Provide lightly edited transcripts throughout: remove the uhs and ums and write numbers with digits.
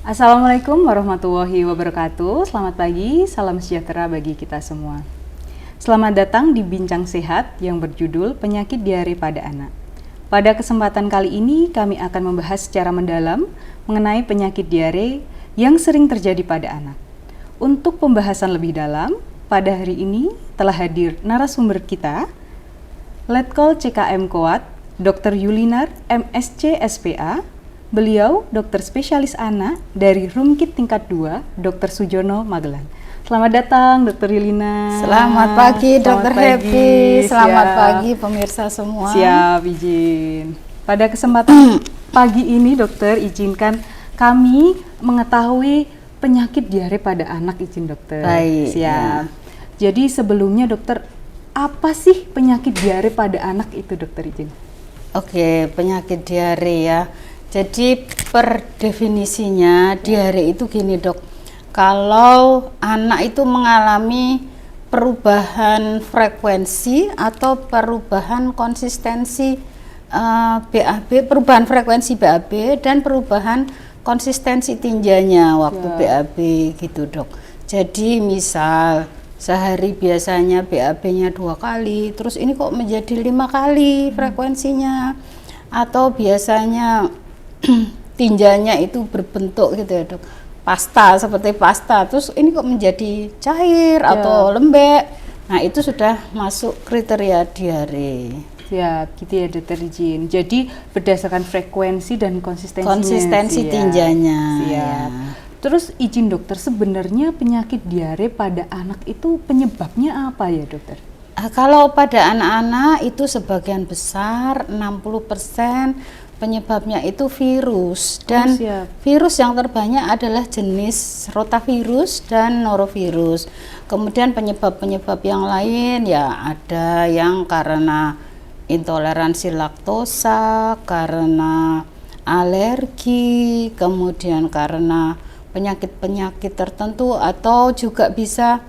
Assalamualaikum warahmatullahi wabarakatuh. Selamat pagi, salam sejahtera bagi kita semua. Selamat datang di Bincang Sehat yang berjudul Penyakit Diare pada Anak. Pada kesempatan kali ini kami akan membahas secara mendalam mengenai penyakit diare yang sering terjadi pada anak. Untuk pembahasan lebih dalam, pada hari ini telah hadir narasumber kita, Letkol CKM Koat, Dr. Yulinar, MSc SPA. Beliau dokter spesialis anak dari Rumkit tingkat 2, Dr. Sujono Magelang. Selamat datang Dr. Yulina. Selamat pagi Dr. Happy. Selamat pagi pemirsa semua. Siap, izin. Pada kesempatan pagi ini dokter, izinkan kami mengetahui penyakit diare pada anak, izin dokter. Baik. Siap. Ya. Jadi sebelumnya dokter, apa sih penyakit diare pada anak itu dokter, izin? Oke, penyakit diare ya. Jadi per definisinya diare itu gini dok, kalau anak itu mengalami perubahan frekuensi atau perubahan konsistensi BAB, perubahan frekuensi BAB dan perubahan konsistensi tinjanya waktu BAB gitu dok. Jadi misal sehari biasanya BAB-nya 2 kali, terus ini kok menjadi 5 kali frekuensinya, atau biasanya tinjanya itu berbentuk gitu ya dok, pasta, seperti pasta, terus ini kok menjadi cair atau lembek. Nah itu sudah masuk kriteria diare. Ya, gitu ya dokter, izin. Jadi berdasarkan frekuensi dan konsistensi tinjanya. Siap. Ya. Terus izin dokter, sebenarnya penyakit diare pada anak itu penyebabnya apa ya dokter? Kalau pada anak-anak itu sebagian besar 60% penyebabnya itu virus, dan virus yang terbanyak adalah jenis rotavirus dan norovirus. Kemudian penyebab-penyebab yang lain ya ada yang karena intoleransi laktosa, karena alergi, kemudian karena penyakit-penyakit tertentu, atau juga bisa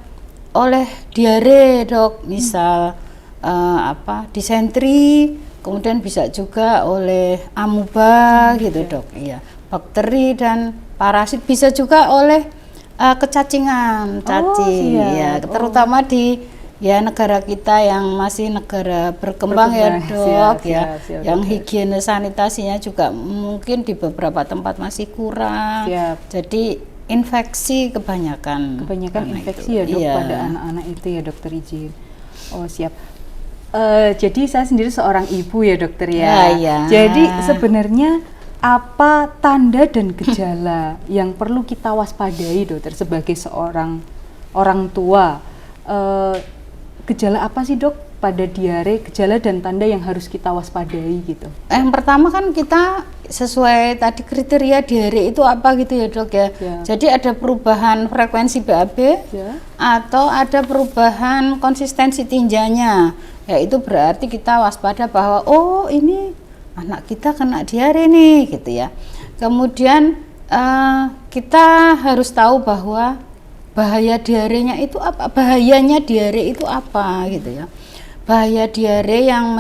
oleh diare dok, misal disentri, kemudian bisa juga oleh amuba gitu dok, iya, bakteri dan parasit, bisa juga oleh kecacingan, cacing, ya, terutama di negara kita yang masih negara berkembang ya dok, yang higiene sanitasinya juga mungkin di beberapa tempat masih kurang, jadi infeksi kebanyakan infeksi itu. Ya dok, pada anak-anak itu ya dokter, izin. Oh siap. Jadi saya sendiri seorang ibu ya dokter ya. Jadi sebenarnya apa tanda dan gejala yang perlu kita waspadai dokter sebagai seorang orang tua? Gejala apa sih dok pada diare, gejala dan tanda yang harus kita waspadai gitu? Yang pertama kan kita sesuai tadi kriteria diare itu apa gitu ya dok ya. Jadi ada perubahan frekuensi BAB atau ada perubahan konsistensi tinjanya. Ya itu berarti kita waspada bahwa oh ini anak kita kena diare nih gitu ya. Kemudian kita harus tahu bahwa bahaya diarenya itu apa, bahayanya diare itu apa gitu ya. Bahaya diare yang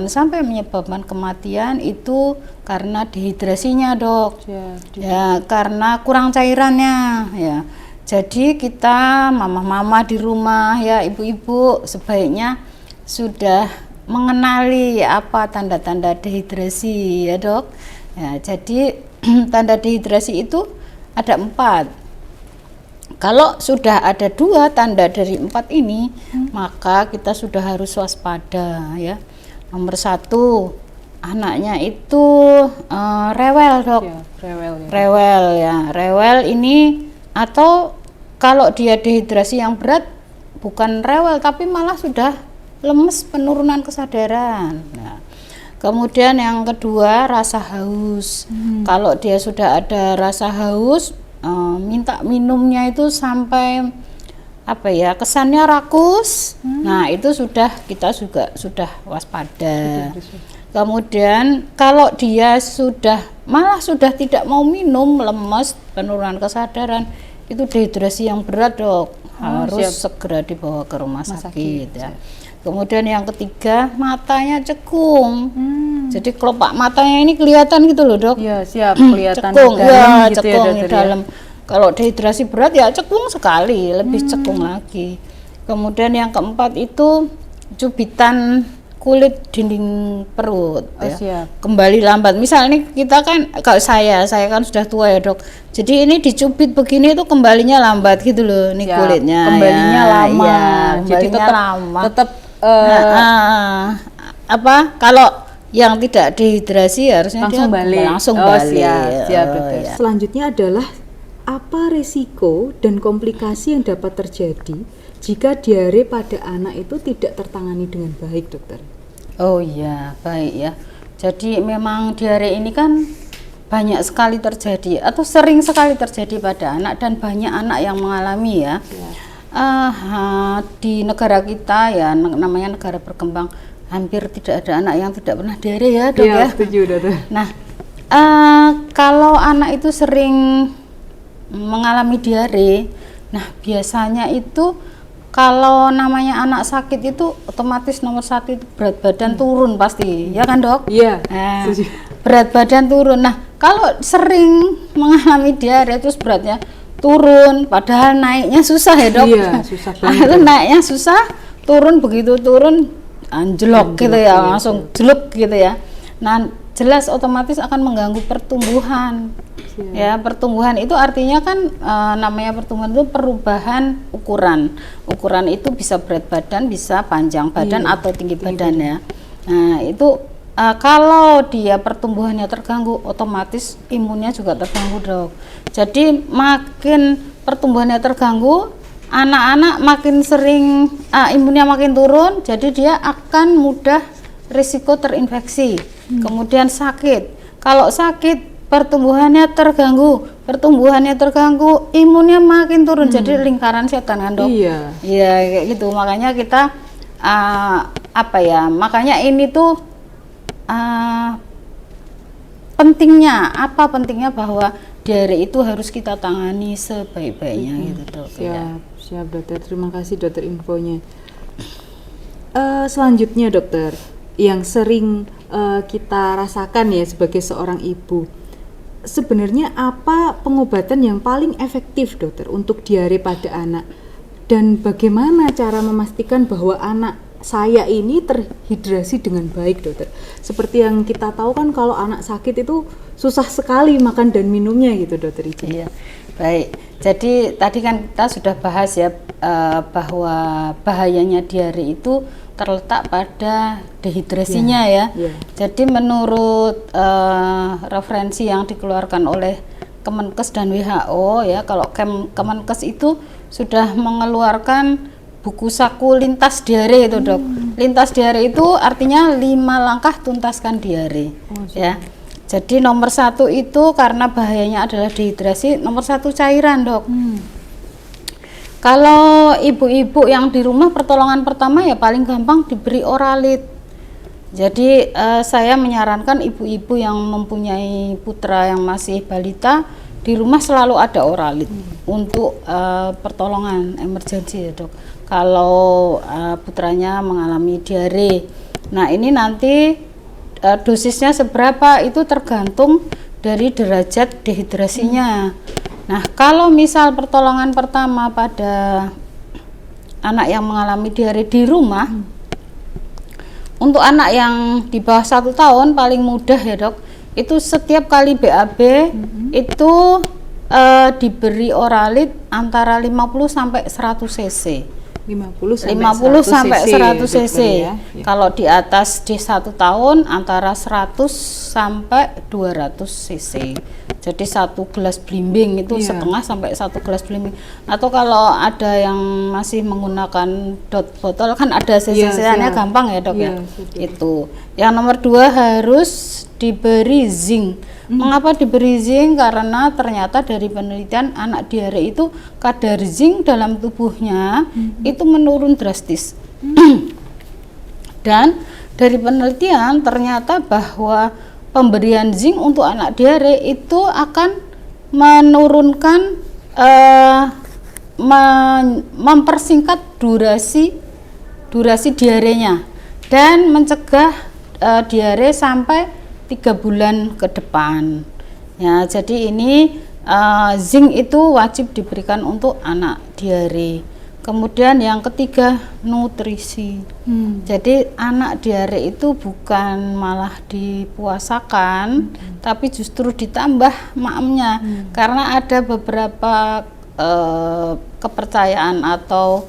sampai menyebabkan kematian itu karena dehidrasinya dok, ya karena kurang cairannya ya. Jadi kita mama-mama di rumah ya, ibu-ibu sebaiknya sudah mengenali apa tanda-tanda dehidrasi ya dok. Ya, jadi tanda dehidrasi itu ada 4. Kalau sudah ada 2 tanda dari 4 ini, maka kita sudah harus waspada ya. Nomor 1, anaknya itu rewel dok. Rewel ini, atau kalau dia dehidrasi yang berat bukan rewel tapi malah sudah lemes, penurunan kesadaran. Nah, kemudian yang kedua, rasa haus. Kalau dia sudah ada rasa haus, minta minumnya itu sampai kesannya rakus. Nah itu kita juga sudah waspada. Kemudian kalau dia malah sudah tidak mau minum, lemes, penurunan kesadaran, itu dehidrasi yang berat dok, harus segera dibawa ke rumah sakit ya. Kemudian yang ketiga, matanya cekung. Jadi kelopak matanya ini kelihatan gitu loh, Dok. Ya, siap, kelihatan Cekung, dalam ya, gitu cekung ya, di dokter, dalam. Kalau dehidrasi berat ya cekung sekali, lebih cekung lagi. Kemudian yang keempat itu cubitan kulit dinding perut, Oh, ya. siap. Kembali lambat. Misalnya kita kan, kalau saya kan sudah tua ya, Dok. Jadi ini dicubit begini itu kembalinya lambat gitu loh, nih Siap. kulitnya. Kembalinya ya, lama. ya, Jadi kembalinya lama. tetap Kalau yang tidak dehidrasi harusnya langsung dia balik. langsung Oh, balik. siap, Oh, dokter. ya. Selanjutnya adalah apa resiko dan komplikasi yang dapat terjadi jika diare pada anak itu tidak tertangani dengan baik, dokter? Oh iya, baik ya. Jadi memang diare ini kan banyak sekali terjadi atau sering sekali terjadi pada anak dan banyak anak yang mengalami ya. Di negara kita ya, namanya negara berkembang, hampir tidak ada anak yang tidak pernah diare ya, Dok ya. Setuju, dokter. Nah, kalau anak itu sering mengalami diare, nah biasanya itu kalau namanya anak sakit itu otomatis nomor satu itu berat badan turun pasti, ya kan, Dok? Iya. Nah, Setuju. berat badan turun. Nah, kalau sering mengalami diare terus beratnya turun, padahal naiknya susah ya, Dok. Iya, susah banget. Itu naiknya susah, turun, begitu turun anjlok gitu ya, langsung jelek gitu ya. Nah, jelas otomatis akan mengganggu pertumbuhan. Ya, pertumbuhan itu artinya kan namanya pertumbuhan itu perubahan ukuran. Ukuran itu bisa berat badan, bisa panjang badan atau tinggi badan ya. Nah, itu kalau dia pertumbuhannya terganggu, otomatis imunnya juga terganggu, Dok. Jadi makin pertumbuhannya terganggu, anak-anak makin sering imunnya makin turun, jadi dia akan mudah risiko terinfeksi, kemudian sakit. Kalau sakit, pertumbuhannya terganggu, imunnya makin turun, jadi lingkaran setan kan, Dok? Iya. Iya, kayak gitu. Makanya kita makanya ini tuh pentingnya bahwa diare itu harus kita tangani sebaik-baiknya gitu, Dok. Siap, dokter. Terima kasih, dokter, infonya. Selanjutnya, dokter, yang sering kita rasakan ya sebagai seorang ibu, sebenarnya apa pengobatan yang paling efektif, dokter, untuk diare pada anak? Dan bagaimana cara memastikan bahwa anak saya ini terhidrasi dengan baik, dokter? Seperti yang kita tahu kan kalau anak sakit itu susah sekali makan dan minumnya gitu, dokter Ici. Iya, baik. Jadi tadi kan kita sudah bahas ya bahwa bahayanya diare itu terletak pada dehidrasinya ya. Jadi menurut referensi yang dikeluarkan oleh Kemenkes dan WHO ya, kalau Kemenkes itu sudah mengeluarkan buku saku lintas diare itu, Dok. Lintas diare itu artinya 5 langkah tuntaskan diare. Ya. Jadi nomor 1 itu karena bahayanya adalah dehidrasi, nomor 1 cairan, Dok. Kalau ibu-ibu yang di rumah, pertolongan pertama ya paling gampang diberi oralit. Jadi saya menyarankan ibu-ibu yang mempunyai putra yang masih balita, di rumah selalu ada oralit untuk pertolongan emergensi ya, Dok. Kalau putranya mengalami diare. Nah, ini nanti dosisnya seberapa itu tergantung dari derajat dehidrasinya. Nah, kalau misal pertolongan pertama pada anak yang mengalami diare di rumah, untuk anak yang di bawah 1 tahun paling mudah ya, Dok, itu setiap kali BAB itu diberi oralit antara 50 sampai 100 cc. 50 sampai 100 cc. Ya. Kalau di atas di 1 tahun antara 100 sampai 200 cc. Jadi 1 gelas blimbing itu setengah sampai 1 gelas blimbing. Atau kalau ada yang masih menggunakan dot botol kan ada cc-nya gampang ya, Dok ya. Itu. Yang nomor 2 harus diberi zinc. Mengapa diberi zinc? Karena ternyata dari penelitian anak diare itu kadar zinc dalam tubuhnya itu menurun drastis. Dan dari penelitian ternyata bahwa pemberian zinc untuk anak diare itu akan menurunkan mempersingkat durasi durasi diarenya dan mencegah diare sampai 3 bulan ke depan. Ya, jadi ini zinc itu wajib diberikan untuk anak diare. Kemudian yang ketiga, nutrisi. Jadi anak diare itu bukan malah dipuasakan, tapi justru ditambah maemnya. Karena ada beberapa kepercayaan atau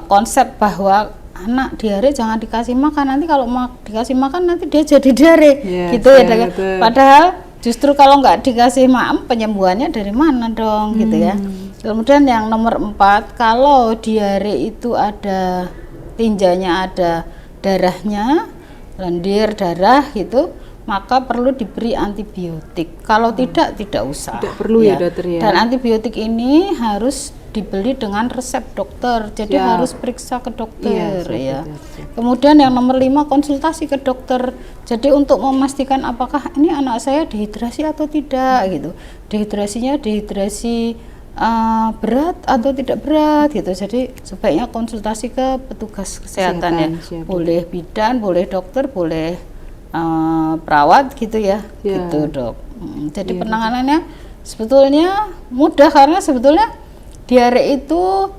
konsep bahwa anak diare jangan dikasih makan, nanti kalau dikasih makan nanti dia jadi diare, gitu ya. Padahal justru kalau nggak dikasih maem, penyembuhannya dari mana dong, gitu ya. Kemudian yang nomor 4, kalau diare itu ada tinjanya, ada darahnya, lendir darah gitu, maka perlu diberi antibiotik. Kalau tidak usah. Tidak perlu ya dokter ya. Dan antibiotik ini harus dibeli dengan resep dokter, jadi harus periksa ke dokter ya. Kemudian yang nomor 5, konsultasi ke dokter. Jadi untuk memastikan apakah ini anak saya dehidrasi atau tidak gitu. Dehidrasinya dehidrasi berat atau tidak berat gitu. Jadi sebaiknya konsultasi ke petugas kesehatan ya. Boleh bidan, boleh dokter, boleh perawat gitu ya. Gitu dok. Jadi penanganannya sebetulnya mudah, karena sebetulnya diare itu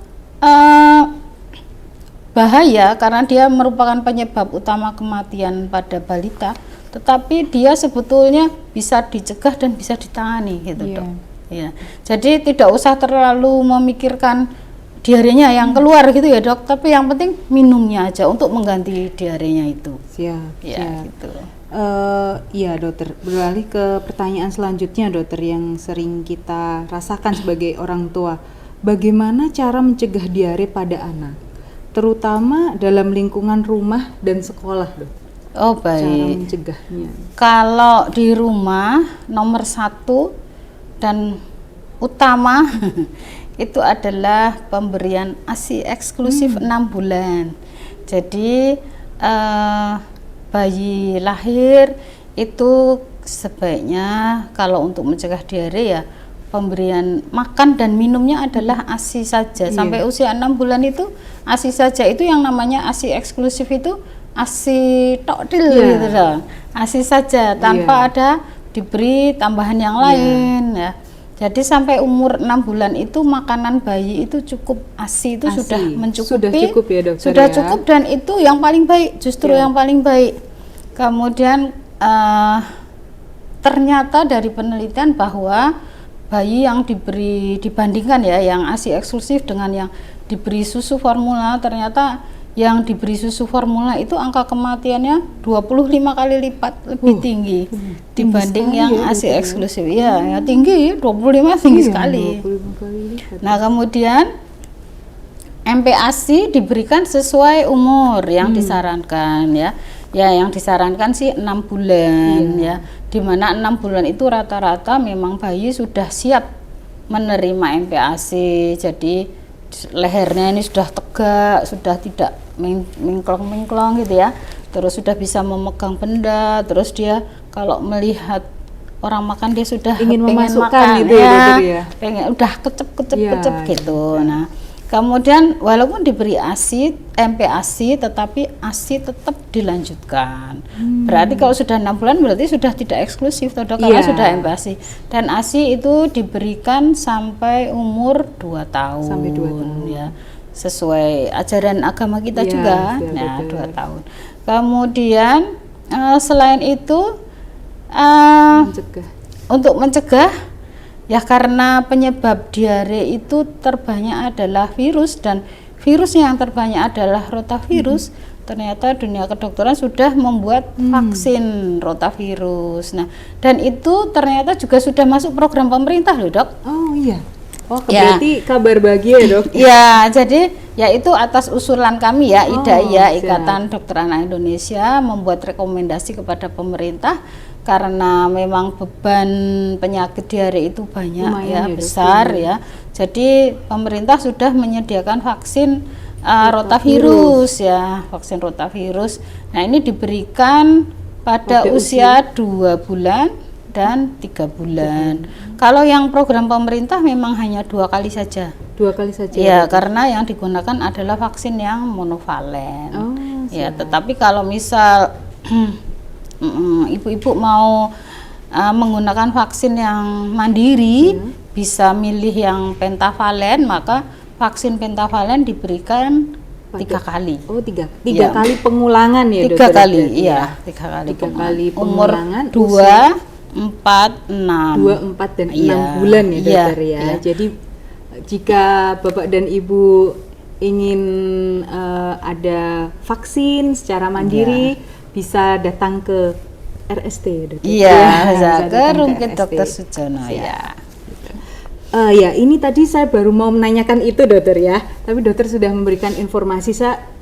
bahaya karena dia merupakan penyebab utama kematian pada balita, tetapi dia sebetulnya bisa dicegah dan bisa ditangani gitu dok. Ya, jadi tidak usah terlalu memikirkan diarenya yang keluar gitu ya dok, tapi yang penting minumnya aja untuk mengganti diarenya itu. Gitu. Iya dokter, beralih ke pertanyaan selanjutnya dokter, yang sering kita rasakan sebagai orang tua. Bagaimana cara mencegah diare pada anak, terutama dalam lingkungan rumah dan sekolah, dok? Oh baik. Cara mencegahnya. Kalau di rumah, nomor 1 dan utama itu adalah pemberian ASI eksklusif 6 bulan. Jadi bayi lahir itu sebaiknya kalau untuk mencegah diare ya pemberian makan dan minumnya adalah ASI saja. Sampai usia 6 bulan itu ASI saja. Itu yang namanya ASI eksklusif, itu ASI tokdil gitu loh. ASI saja tanpa ada diberi tambahan yang lain ya. Jadi sampai umur 6 bulan itu makanan bayi itu cukup ASI itu sudah mencukupi. Sudah cukup ya dokter. Sudah cukup, dan itu yang paling baik, justru yang paling baik. Kemudian ternyata dari penelitian bahwa bayi yang dibandingkan ya yang ASI eksklusif dengan yang diberi susu formula, ternyata yang diberi susu formula itu angka kematiannya 25 kali lipat lebih tinggi dibanding yang ASI eksklusif. Ya tinggi, 25 tinggi sekali. 25 kali lipat. Nah, kemudian MPASI diberikan sesuai umur yang disarankan ya. Ya, yang disarankan sih 6 bulan ya. Dimana 6 bulan itu rata-rata memang bayi sudah siap menerima MPASI. Jadi lehernya ini sudah tegak, sudah tidak mingklong-mingklong gitu ya. Terus sudah bisa memegang benda, terus dia kalau melihat orang makan dia sudah ingin pengen memasukkan makan gitu ya. Pengen udah kecep gitu. Nah, kemudian walaupun diberi ASI, MPASI, tetapi ASI tetap dilanjutkan. Berarti kalau sudah 6 bulan berarti sudah tidak eksklusif dok, karena sudah MPASI. Dan ASI itu diberikan sampai umur 2 tahun. Sampai 2 tahun. Ya. Sesuai ajaran agama kita juga. Nah, 2 tahun. Kemudian selain itu untuk mencegah ya, karena penyebab diare itu terbanyak adalah virus, dan virusnya yang terbanyak adalah rotavirus. Ternyata dunia kedokteran sudah membuat vaksin rotavirus. Nah, dan itu ternyata juga sudah masuk program pemerintah loh dok. Oh iya. Oh berarti kabar bahagia ya dok. Ya, jadi ya itu atas usulan kami ya, IDAIA, Ikatan Dokter Anak Indonesia, membuat rekomendasi kepada pemerintah. Karena memang beban penyakit diare itu banyak ya, besar ya. Jadi pemerintah sudah menyediakan vaksin rotavirus ya, vaksin rotavirus. Nah, ini diberikan pada usia 2 bulan dan 3 bulan. Kalau yang program pemerintah memang hanya 2 kali saja 2 kali saja. Ya, karena yang digunakan adalah vaksin yang monovalen. Ya, tetapi kalau misal ibu-ibu mau menggunakan vaksin yang mandiri, bisa milih yang pentavalen, maka vaksin pentavalen diberikan 3 kali. Oh, 3 kali pengulangan ya 3 dokter? kali, iya. 3 kali pengulangan. Umur 2, 4, 6. 2, 4, dan 6 bulan ya dokter ya. Jadi jika Bapak dan Ibu ingin ada vaksin secara mandiri, bisa datang ke RST dokter. Iya, bisa ke Rumkit Dr. Sujono ya. Ya, ini tadi saya baru mau menanyakan itu dokter ya, tapi dokter sudah memberikan informasi.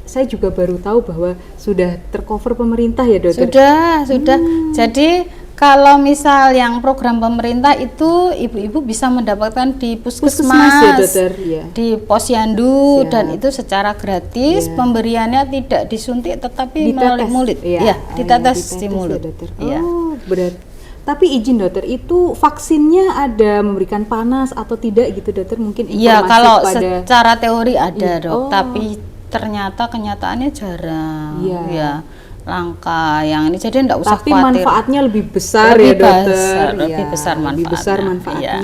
Saya juga baru tahu bahwa sudah tercover pemerintah ya dokter. Sudah. Jadi kalau misal yang program pemerintah itu ibu-ibu bisa mendapatkan di puskesmas ya dokter ya. Di posyandu. Dan itu secara gratis. Pemberiannya tidak disuntik tetapi melalui mulut. Ditetes di mulut ya. Berarti tapi izin dokter, itu vaksinnya ada memberikan panas atau tidak gitu dokter? Mungkin informasi kalau secara teori ada dok, tapi ternyata kenyataannya jarang. Ya, langka yang ini, jadi enggak usah khawatir. Tapi manfaatnya lebih besar ya dokter. Lebih besar manfaatnya.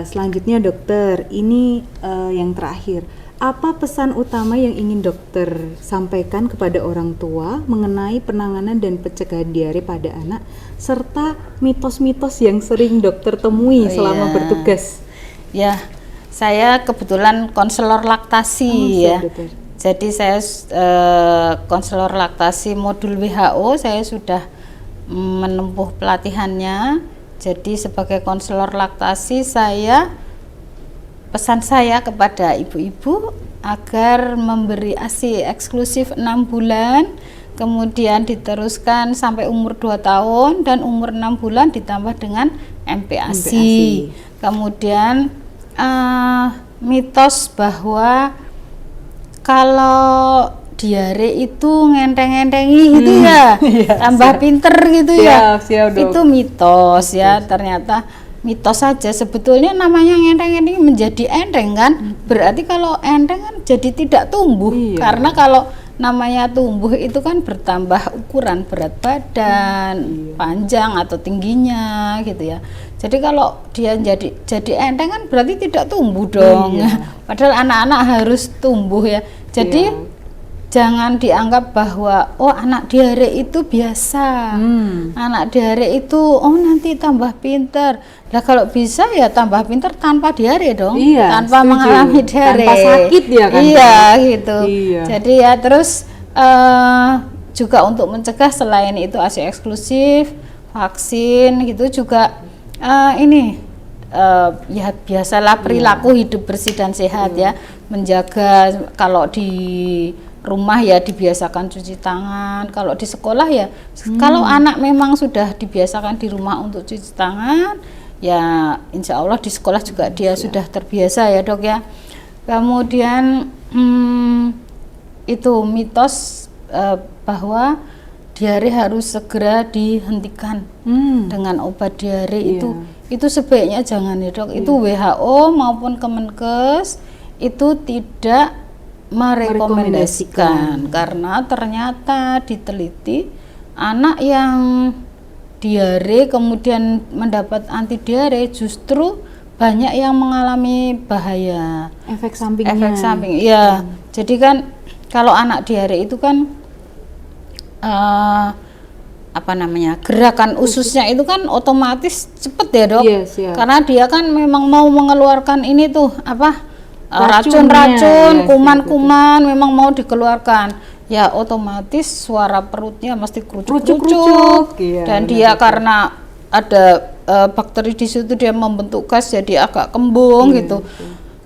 Selanjutnya dokter, ini yang terakhir. Apa pesan utama yang ingin dokter sampaikan kepada orang tua mengenai penanganan dan pencegahan diare pada anak, serta mitos-mitos yang sering dokter temui selama bertugas? Ya, saya kebetulan konselor laktasi ya. Dokter. Jadi saya konselor laktasi modul WHO, saya sudah menempuh pelatihannya. Jadi sebagai konselor laktasi, pesan saya kepada ibu-ibu agar memberi ASI eksklusif 6 bulan, kemudian diteruskan sampai umur 2 tahun, dan umur 6 bulan ditambah dengan MPASI. Kemudian mitos bahwa kalau diare itu ngenteng-ngentengi gitu tambah pinter gitu itu mitos ya. Ternyata mitos saja. Sebetulnya namanya ngenteng-ngenteng menjadi enteng kan, berarti kalau enteng kan jadi tidak tumbuh. Karena kalau namanya tumbuh itu kan bertambah ukuran berat badan, panjang atau tingginya gitu ya. Jadi kalau dia jadi enteng kan berarti tidak tumbuh dong. Padahal anak-anak harus tumbuh ya. Jadi jangan dianggap bahwa anak diare itu biasa, anak diare itu nanti tambah pinter. Nah kalau bisa ya tambah pinter tanpa diare dong, tanpa mengalami diare, tanpa sakit ya kan? Gitu. Jadi ya terus juga untuk mencegah, selain itu ASI eksklusif, vaksin gitu juga ya biasalah perilaku hidup bersih dan sehat ya, menjaga. Kalau di rumah ya dibiasakan cuci tangan, kalau di sekolah ya kalau anak memang sudah dibiasakan di rumah untuk cuci tangan ya insya Allah di sekolah juga dia sudah terbiasa ya dok ya. Kemudian itu mitos bahwa diare harus segera dihentikan dengan obat diare itu sebaiknya jangan ya dok. Itu WHO maupun Kemenkes itu tidak merekomendasikan, karena ternyata diteliti anak yang diare kemudian mendapat anti diare justru banyak yang mengalami bahaya efek samping ya. Jadi kan kalau anak diare itu kan gerakan ususnya itu kan otomatis cepet ya dok, karena dia kan memang mau mengeluarkan ini tuh racun-racun, kuman-kuman memang mau dikeluarkan ya, otomatis suara perutnya mesti kerucuk-kerucuk dan dia karena ada bakteri di situ dia membentuk gas jadi agak kembung gitu.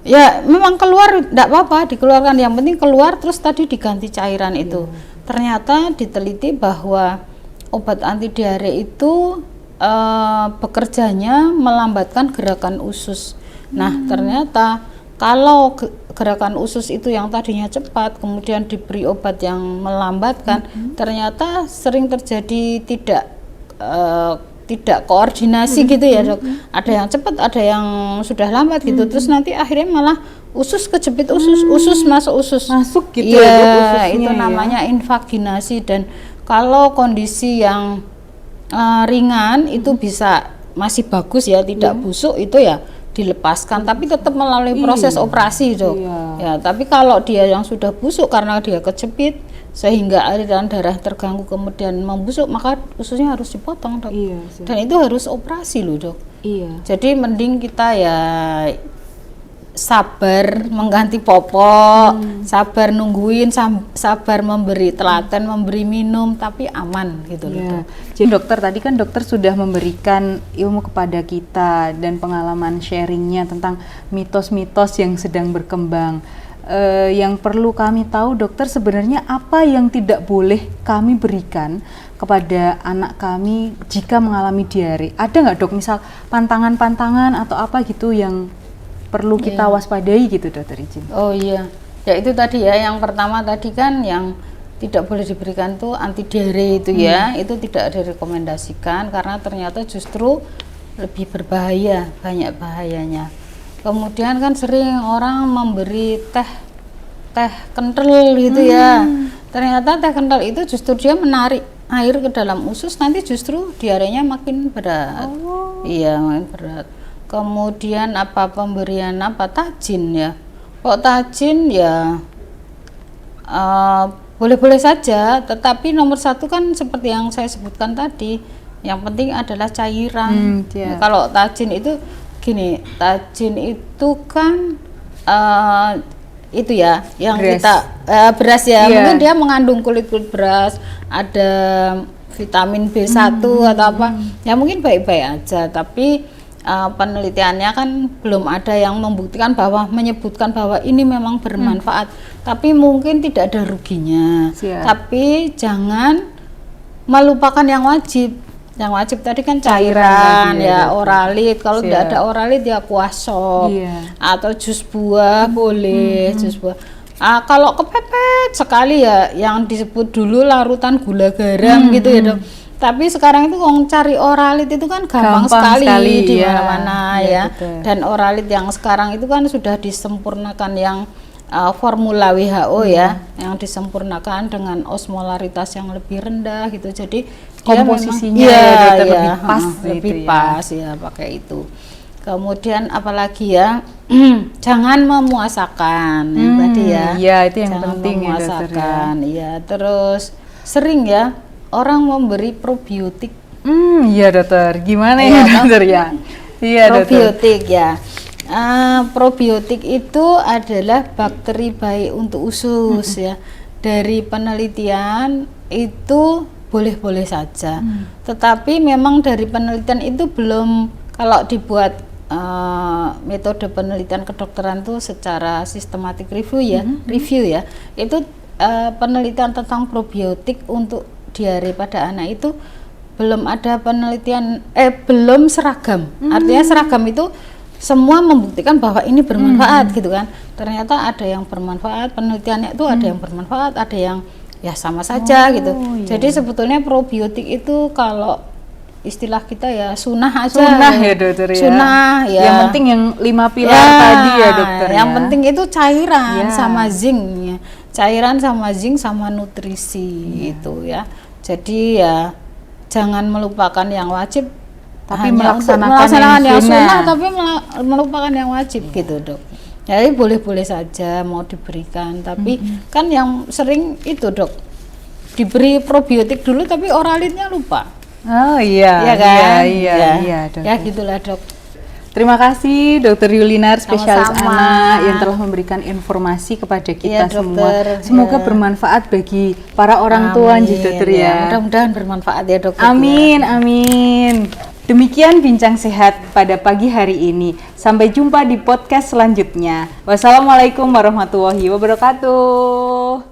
Ya memang keluar enggak apa-apa, dikeluarkan, yang penting keluar terus tadi diganti cairan itu. Ternyata diteliti bahwa obat anti diare itu bekerjanya melambatkan gerakan usus. Nah, ternyata kalau gerakan usus itu yang tadinya cepat kemudian diberi obat yang melambatkan, ternyata sering terjadi tidak tidak koordinasi gitu ya dok. Ada yang cepat, ada yang sudah lambat gitu. Terus nanti akhirnya malah usus kejepit usus masuk gitu ya, dok, ususnya itu namanya invaginasi. Dan kalau kondisi yang ringan itu bisa masih bagus ya, tidak busuk, itu ya dilepaskan, tapi tetap melalui proses operasi dok. Ya, tapi kalau dia yang sudah busuk karena dia kejepit sehingga aliran darah terganggu kemudian membusuk, maka ususnya harus dipotong dok. Dan itu harus operasi loh dok. Jadi mending kita ya sabar mengganti popok, sabar nungguin, sabar memberi telaten, memberi minum, tapi aman gitu loh. Jadi dokter, tadi kan dokter sudah memberikan ilmu kepada kita dan pengalaman sharingnya tentang mitos-mitos yang sedang berkembang. Yang perlu kami tahu dokter, sebenarnya apa yang tidak boleh kami berikan kepada anak kami jika mengalami diare? Ada nggak dok, misal pantangan-pantangan atau apa gitu yang perlu kita waspadai gitu dokter izin? Oh iya, ya itu tadi ya, yang pertama tadi kan yang tidak boleh diberikan tuh anti diare itu ya, itu tidak direkomendasikan karena ternyata justru lebih berbahaya, banyak bahayanya. Kemudian kan sering orang memberi teh kental gitu ya, ternyata teh kental itu justru dia menarik air ke dalam usus, nanti justru diarenya makin berat. Iya, makin berat. Kemudian pemberian tajin ya, kok tajin ya boleh-boleh saja, tetapi nomor satu kan seperti yang saya sebutkan tadi, yang penting adalah cairan. Kalau tajin itu gini, tajin itu kan itu ya yang beras ya, mungkin dia mengandung kulit beras, ada vitamin B1 atau apa, ya mungkin baik-baik aja, tapi penelitiannya kan belum ada yang menyebutkan bahwa ini memang bermanfaat, tapi mungkin tidak ada ruginya. Tapi jangan melupakan yang wajib. Yang wajib tadi kan cairan ya, oralit. Kalau tidak ada oralit ya kuah sop atau jus buah boleh, jus buah. Kalau kepepet sekali ya yang disebut dulu larutan gula garam gitu ya dok. Tapi sekarang itu cari oralit itu kan gampang sekali di mana-mana ya. Dan oralit yang sekarang itu kan sudah disempurnakan yang formula WHO ya, yang disempurnakan dengan osmolaritas yang lebih rendah gitu. Jadi komposisinya lebih pas ya pakai itu. Kemudian apalagi ya, jangan memuasakan yang tadi ya. Iya, itu yang jangan penting memuasakan, ya. Terus sering ya orang memberi probiotik. Iya dokter, gimana ya dokter ya? Iya probiotik ya. Probiotik itu adalah bakteri baik untuk usus ya. Dari penelitian itu boleh-boleh saja. Tetapi memang dari penelitian itu belum, kalau dibuat metode penelitian kedokteran tuh secara sistematik review ya, itu penelitian tentang probiotik untuk diare pada anak itu belum ada penelitian, belum seragam. Artinya seragam itu semua membuktikan bahwa ini bermanfaat gitu kan. Ternyata ada yang bermanfaat, penelitiannya itu ada yang bermanfaat, ada yang ya sama saja gitu. Jadi sebetulnya probiotik itu kalau istilah kita ya sunnah aja. Sunnah ya dokter ya. Sunnah ya. Yang penting yang 5 pilar tadi ya dokter. Yang penting itu cairan sama zinc ya. Cairan sama zinc sama nutrisi itu ya. Jadi ya jangan melupakan yang wajib, tapi melaksanakan yang sunnah tapi melupakan yang wajib gitu dok. Jadi boleh-boleh saja mau diberikan, tapi kan yang sering itu dok, diberi probiotik dulu tapi oralitnya lupa. Oh iya, ya kan? Iya dok. Ya gitulah dok. Terima kasih Dokter Yulinar, spesialis anak yang telah memberikan informasi kepada kita semua. Semoga bermanfaat bagi para orang tua dokter ya. Mudah-mudahan bermanfaat ya dokter. Amin. Demikian Bincang Sehat pada pagi hari ini. Sampai jumpa di podcast selanjutnya. Wassalamualaikum warahmatullahi wabarakatuh.